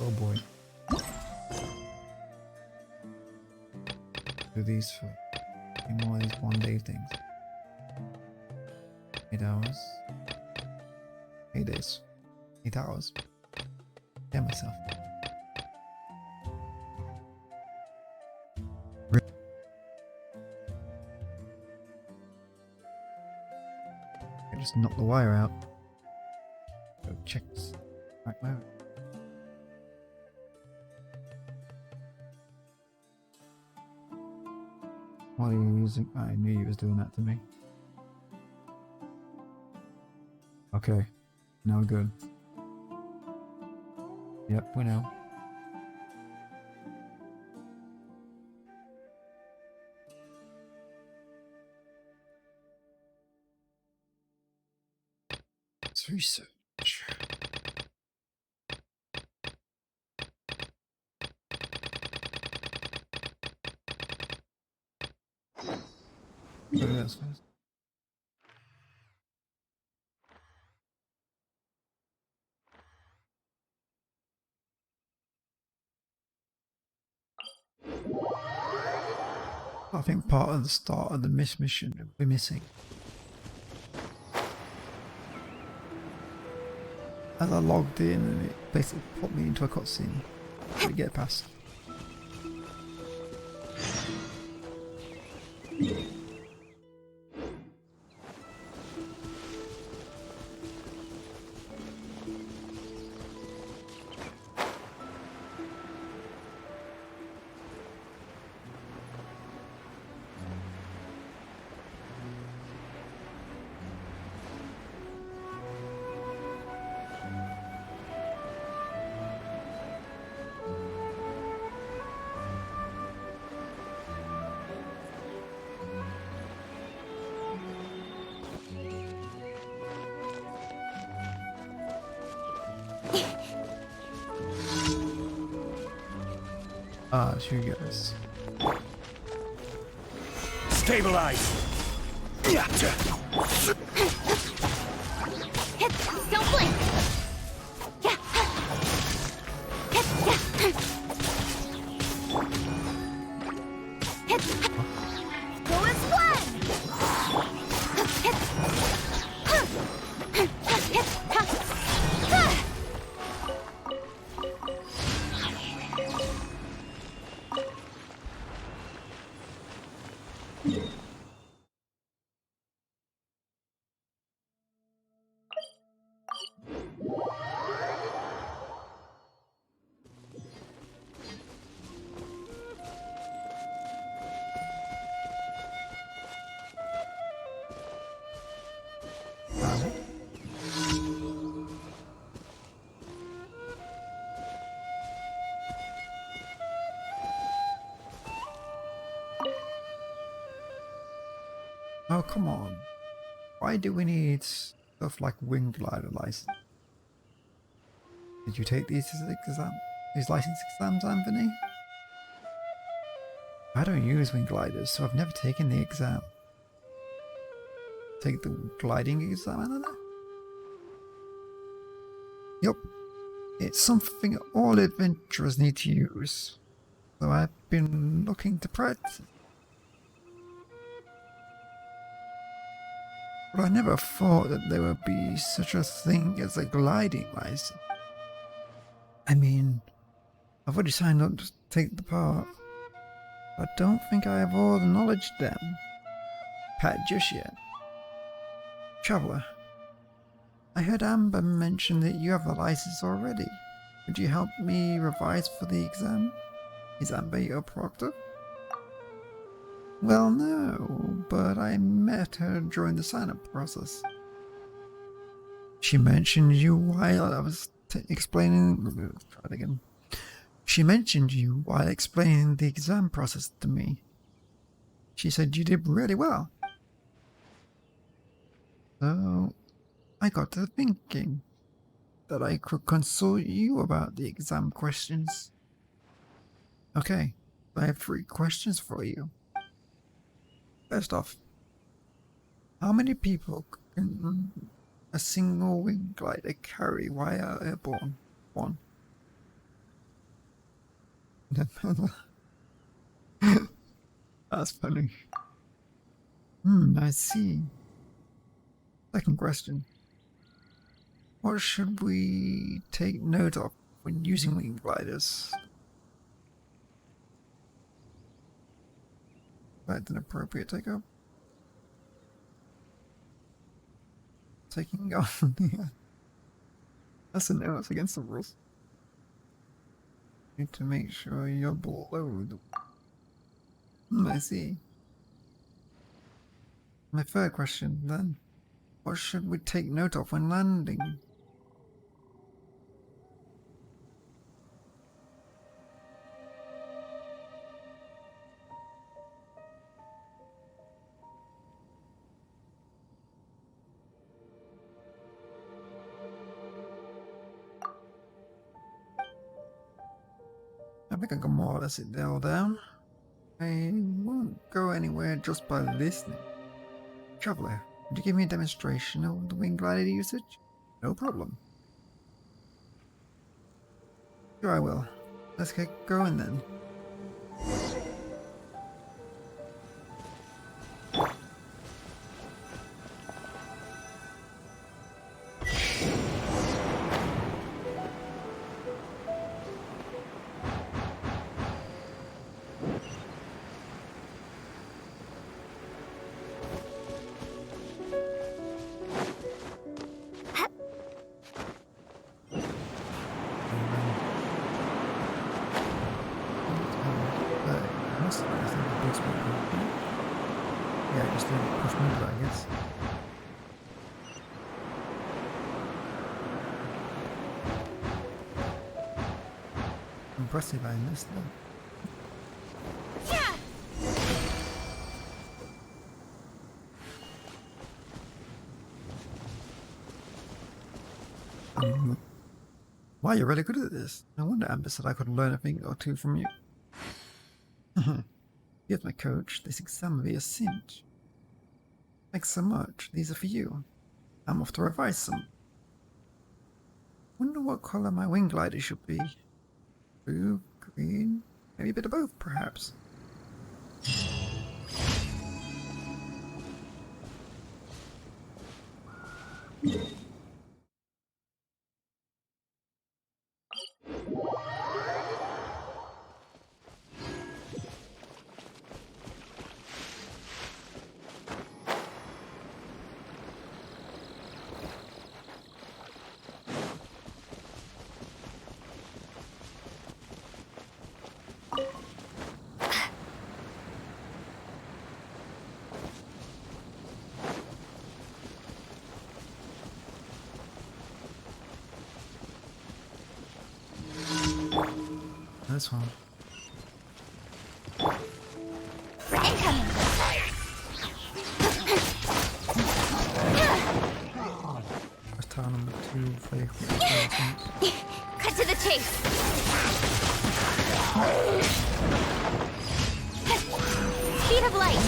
Oh boy. Do these for more of these 1 day things. 8 hours. 8 days. 8 hours. Yeah, myself. I just knock the wire out. Go check this right now. What are you using? I knew you was doing that to me. Okay, now we're good. Yep, we know. Let's research. Go to this first. I think part of the start of the mission we're missing. As I logged in, and it basically put me into a cutscene to get past. Ah, she goes. Stabilize! Don't blink! Go as Oh, come on. Why do we need stuff like wing glider license? Did you take these license exams, Anthony? I don't use wing gliders, so I've never taken the exam. Take the gliding exam, I don't know. Yup. It's something all adventurers need to use. So I've been looking to practice. But I never thought that there would be such a thing as a gliding license. I mean, I've already signed up to take the part. I don't think I have all the knowledge then. Pat just yet. Traveller, I heard Amber mention that you have the license already. Would you help me revise for the exam? Is Amber your proctor? Well, no, but I met her during the sign-up process. She mentioned you while I was explaining... Try it again. She mentioned you while explaining the exam process to me. She said you did really well. So, I got to thinking that I could consult you about the exam questions. Okay, I have 3 questions for you. First off, how many people can a single wing glider carry while airborne? 1. That's funny. I see. Second question. What should we take note of when using wing gliders? That's an appropriate take-up. Taking off. Yeah. That's a no, it's against the rules. Need to make sure you're below the... I see. My third question, then. What should we take note of when landing? I think I can more or less it nail down. I won't go anywhere just by listening. Traveler, would you give me a demonstration of the wing glider usage? No problem. Sure I will. Let's get going then. Yeah, just didn't push me, I guess. Impressive, I missed that. Wow, you're really good at this. No wonder Amber said I could learn a thing or two from you. Here's my coach. This exam will be a cinch. Thanks so much. These are for you. I'm off to revise them. Wonder what colour my wing glider should be. Blue, green, maybe a bit of both, perhaps. This one. Incoming. That's tile number 2 vehicle. Cut to the chase. Speed of light.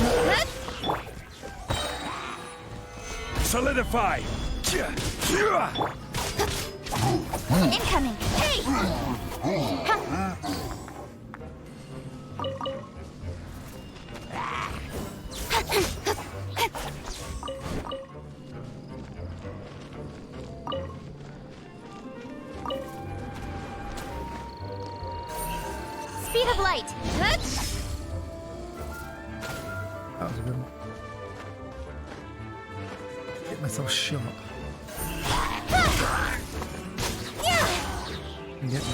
Solidify! Incoming. Hey! Speed of light. That was a good one. Get myself shot. And get me.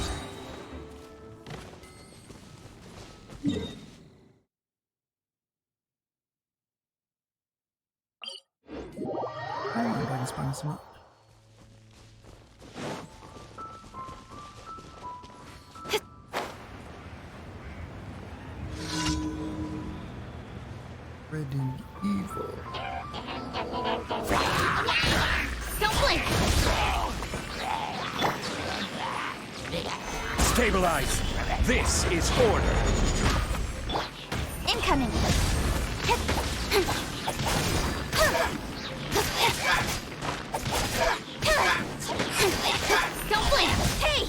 I'm going to spam some up. Resident Evil. Don't blink. Stabilize! This is order! Incoming. Don't blink. Hey!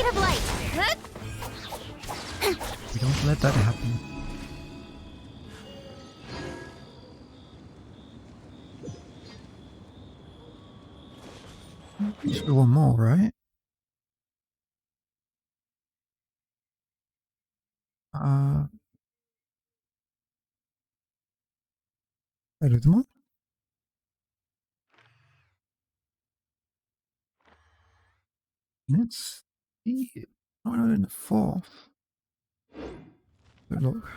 Speed of light. Huh? We don't let that happen. There should be one more, right? I do them all? Let's see. Oh, not in the fourth. Good luck.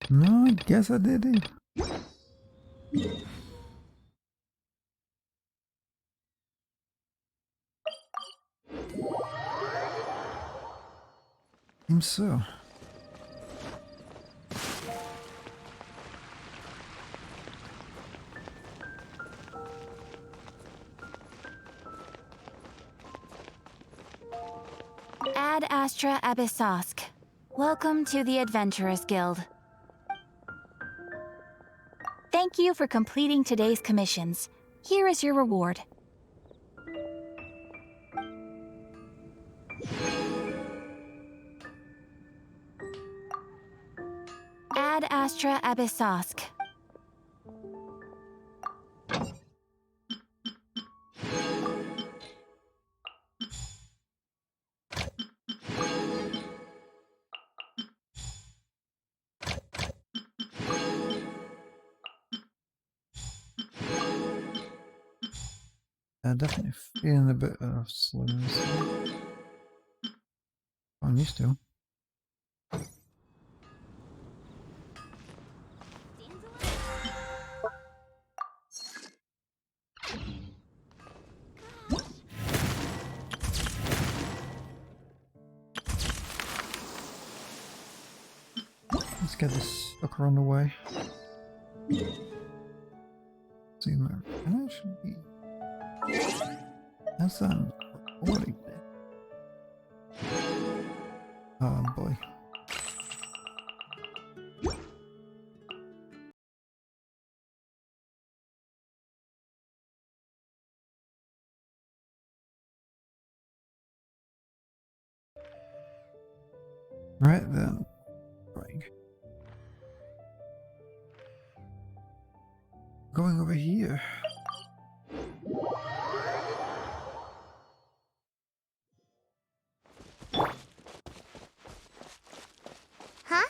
No, I guess I did it. Seems so. Ad Astra Abyssosk. Welcome to the Adventurers Guild. Thank you for completing today's commissions. Here is your reward. Ad Astra Abyssosk. Definitely feeling a bit of slowness. I'm used to. Let's get this sucker on the way. Sumeru. Can I actually be? That's recording there. Oh boy. Right then. Right. Going over here. Huh?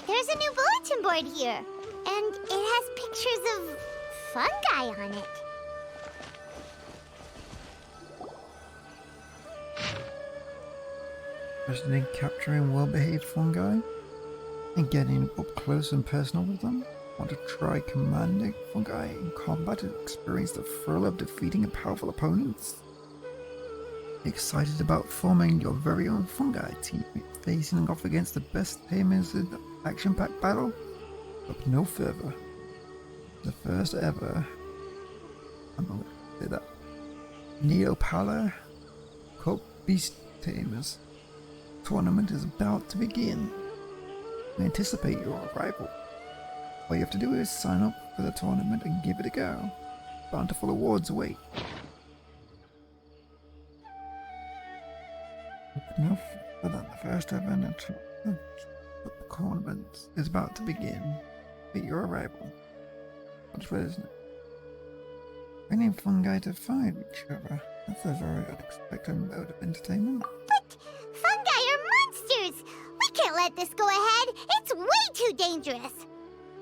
There's a new bulletin board here. And it has pictures of fungi on it. Interested in capturing well-behaved fungi and getting up close and personal with them? Want to try commanding fungi in combat and experience the thrill of defeating powerful opponents? Excited about forming your very own fungi team, facing off against the best tamers in action-packed battle? Look no further. The first ever, I'm not going to say that, Neopala Cup Beast Tamers tournament is about to begin. We anticipate your arrival. All you have to do is sign up for the tournament and give it a go. Bountiful awards await. Enough for that, the first ever tournament is about to begin. At your arrival. What's what isn't it? Bringing fungi to fight each other. That's a very unexpected mode of entertainment. But fungi are monsters! We can't let this go ahead! It's way too dangerous!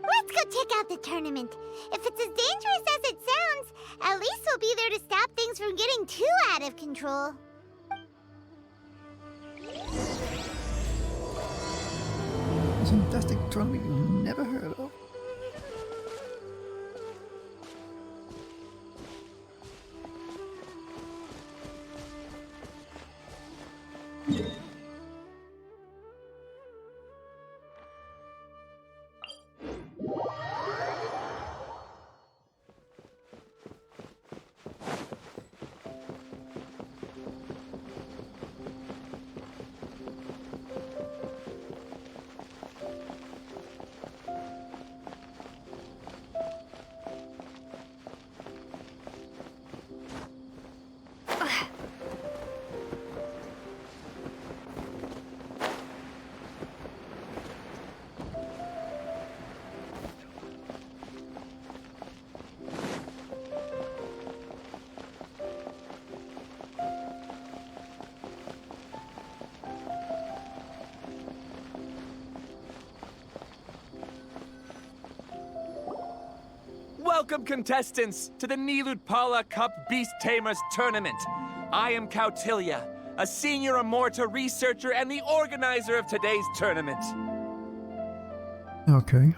Let's go check out the tournament. If it's as dangerous as it sounds, at least we'll be there to stop things from getting too out of control. It's a fantastic tournament you've never heard of. Welcome, contestants, to the Nilutpala Cup Beast Tamers Tournament. I am Cautilia, a senior Immorta researcher and the organizer of today's tournament. Okay.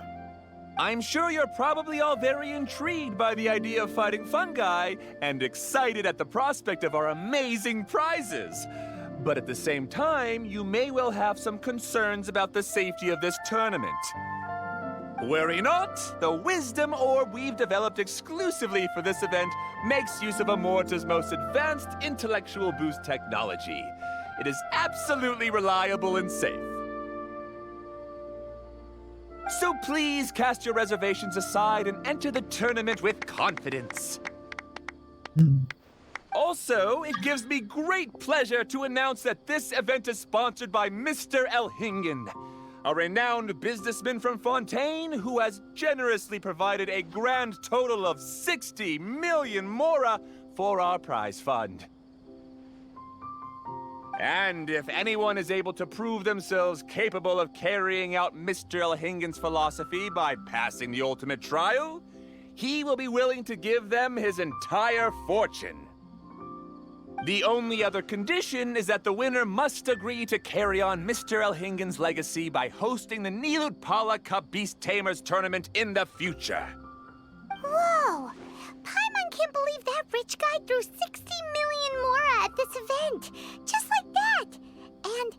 I'm sure you're probably all very intrigued by the idea of fighting fungi and excited at the prospect of our amazing prizes. But at the same time, you may well have some concerns about the safety of this tournament. Worry not, the wisdom orb we've developed exclusively for this event makes use of Immorta's most advanced intellectual boost technology. It is absolutely reliable and safe. So please cast your reservations aside and enter the tournament with confidence. Also, it gives me great pleasure to announce that this event is sponsored by Mr. Elhingen, a renowned businessman from Fontaine who has generously provided a grand total of 60 million mora for our prize fund. And if anyone is able to prove themselves capable of carrying out Mr. Elhingen's philosophy by passing the ultimate trial, he will be willing to give them his entire fortune. The only other condition is that the winner must agree to carry on Mr. Elhingen's legacy by hosting the Nilutpala Cup Beast Tamers tournament in the future. Whoa! Paimon can't believe that rich guy threw 60 million mora at this event. Just like that. And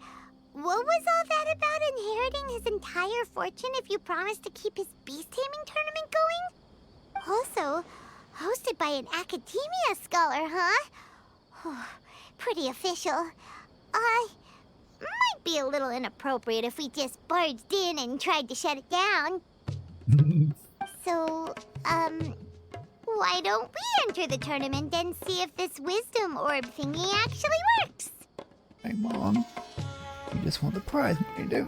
what was all that about inheriting his entire fortune if you promised to keep his beast taming tournament going? Also, hosted by an academia scholar, huh? Pretty official. Might be a little inappropriate if we just barged in and tried to shut it down. So, why don't we enter the tournament and see if this wisdom orb thingy actually works? Hey, Mom. You just want the prize, you do.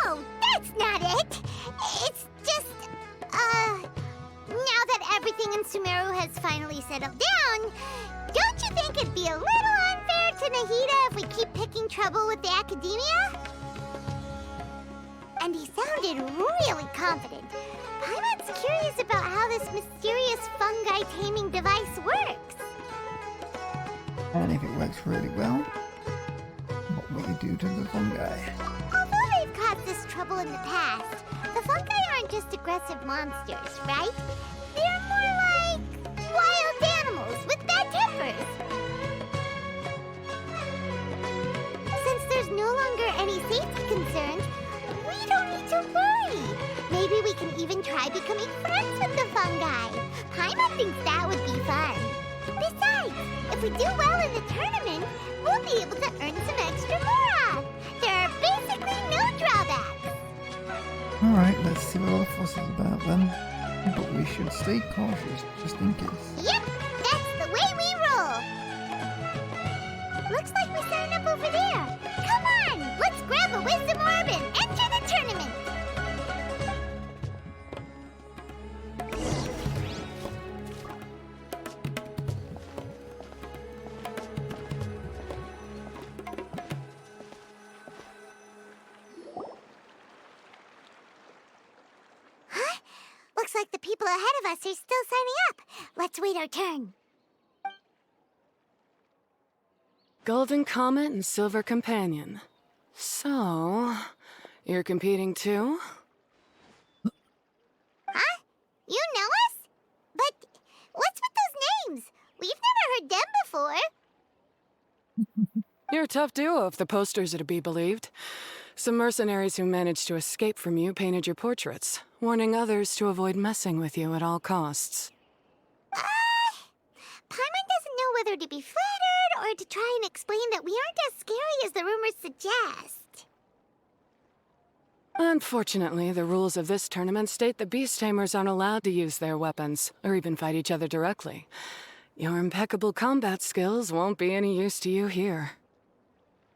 No, that's not it. It's just, now that everything in Sumeru has finally settled down, don't you think it'd be a little unfair to Nahida if we keep picking trouble with the academia? And he sounded really confident. Paimon's curious about how this mysterious fungi taming device works. And if it works really well, what will you do to the fungi? Although they've caused us trouble in the past, the fungi aren't just aggressive monsters, right? They're more like wild animals with bad tempers. Since there's no longer any safety concerns, we don't need to worry. Maybe we can even try becoming friends with the fungi. Paimon thinks that would be fun. Besides, if we do well in the tournament, we'll be able to earn some extra mora. There are basically no drawbacks. Alright, let's see what all the fuss is about then. But we should stay cautious, just in case. Yep, that's the way we roll. Looks like we're starting up over there. Come on, let's grab a wisdom orb and enter the tournament. Huh? Looks like the people ahead of us are still signing up. Let's wait our turn. Golden Comet and Silver Companion. So, you're competing too? Huh? You know us? But what's with those names? We've never heard them before. You're a tough duo if the posters are to be believed. Some mercenaries who managed to escape from you painted your portraits, warning others to avoid messing with you at all costs. Paimon doesn't know whether to be flattered or to try and explain that we aren't as scary as the rumors suggest. Unfortunately, the rules of this tournament state that beast tamers aren't allowed to use their weapons, or even fight each other directly. Your impeccable combat skills won't be any use to you here.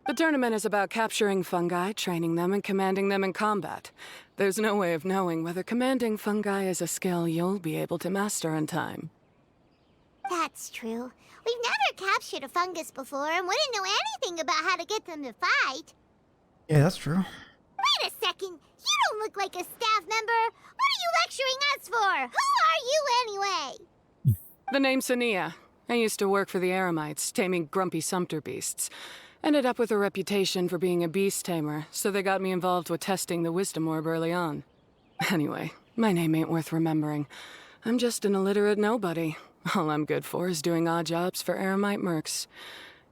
The tournament is about capturing fungi, training them, and commanding them in combat. There's no way of knowing whether commanding fungi is a skill you'll be able to master in time. That's true. We've never captured a fungus before and wouldn't know anything about how to get them to fight. Yeah, that's true. Wait a second. You don't look like a staff member. What are you pressuring us for? Who are you anyway? The name's Sania. I used to work for the Eremites, taming grumpy sumpter beasts. Ended up with a reputation for being a beast tamer, so they got me involved with testing the wisdom orb early on. Anyway, my name ain't worth remembering. I'm just an illiterate nobody. All I'm good for is doing odd jobs for Eremite mercs.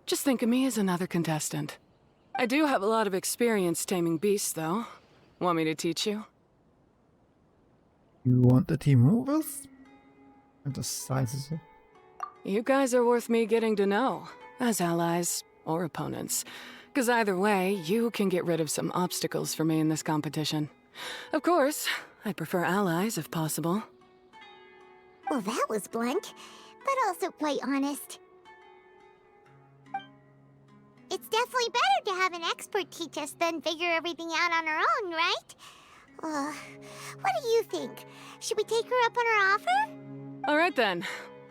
Just think of me as another contestant. I do have a lot of experience taming beasts, though. Want me to teach you? You want the team movers? And the sizes of... You guys are worth me getting to know, as allies or opponents. 'Cause either way, you can get rid of some obstacles for me in this competition. Of course, I prefer allies if possible. Well, that was blunt, but also quite honest. It's definitely better to have an expert teach us than figure everything out on our own, right? What do you think? Should we take her up on her offer? All right then.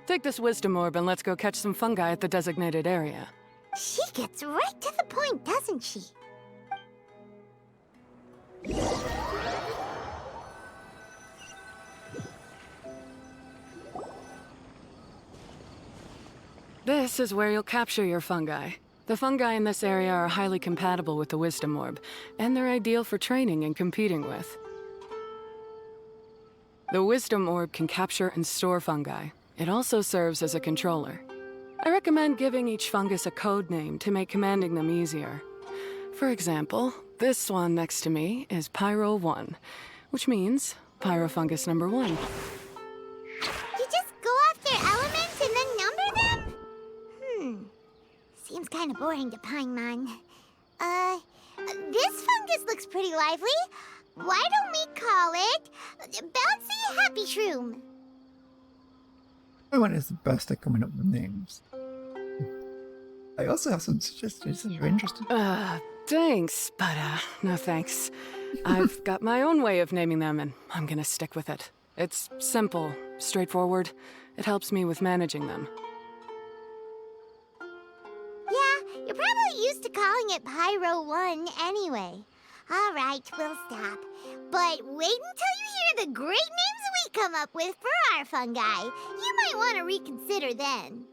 Take this wisdom orb and let's go catch some fungi at the designated area. She gets right to the point, doesn't she? This is where you'll capture your fungi. The fungi in this area are highly compatible with the wisdom orb, and they're ideal for training and competing with. The wisdom orb can capture and store fungi. It also serves as a controller. I recommend giving each fungus a code name to make commanding them easier. For example, this one next to me is Pyro 1, which means Pyrofungus number 1. You just go off their elements and then number them? Seems kind of boring to Paimon. This fungus looks pretty lively. Why don't we call it Bouncy Happy Shroom? My one is the best at coming up with names. I also have some suggestions if you're interested. Thanks, but no thanks. I've got my own way of naming them, and I'm gonna stick with it. It's simple, straightforward. It helps me with managing them. Yeah, you're probably used to calling it Pyro 1 anyway. All right, we'll stop. But wait until you hear the great names we come up with for our fungi. You might want to reconsider then.